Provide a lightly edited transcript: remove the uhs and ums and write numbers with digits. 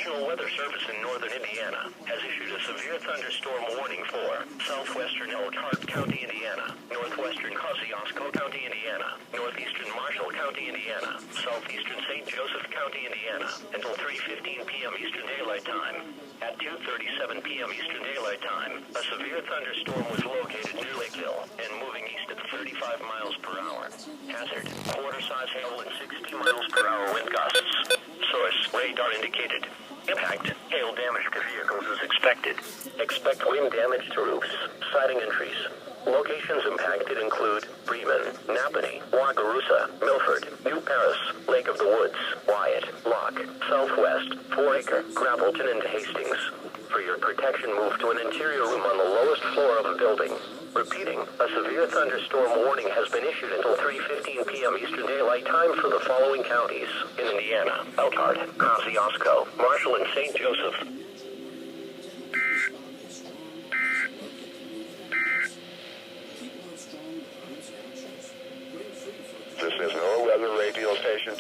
National Weather Service in northern Indiana has issued a severe thunderstorm warning for southwestern Elkhart County, Indiana, northwestern Kosciuszko County, Indiana, northeastern Marshall County, Indiana, southeastern St. Joseph County, Indiana, until 3:15 p.m. Eastern Daylight Time. At 2:37 p.m. Eastern Daylight Time, a severe thunderstorm was located near Lakeville and moving east at 35 miles per hour. Hazard: quarter-size hail and 60 miles per hour wind gusts. Source: radar indicated. Impact: hail damage to vehicles is expected. Expect wind damage to roofs, siding, and trees. Locations impacted include Bremen, Napanee, Wakarusa, Milford, New Paris, Lake of the Woods, Wyatt, Locke, Southwest, 4 Acre, Grappleton, and Hastings. For your protection, move to an interior room on the lowest floor of a building. Repeating, a severe thunderstorm warning has been issued until 3:15 p.m. Eastern Daylight Time for the following counties in Indiana: Elkhart, Kosciuszko, Marshall, and St. Joseph. This is no weather radio station.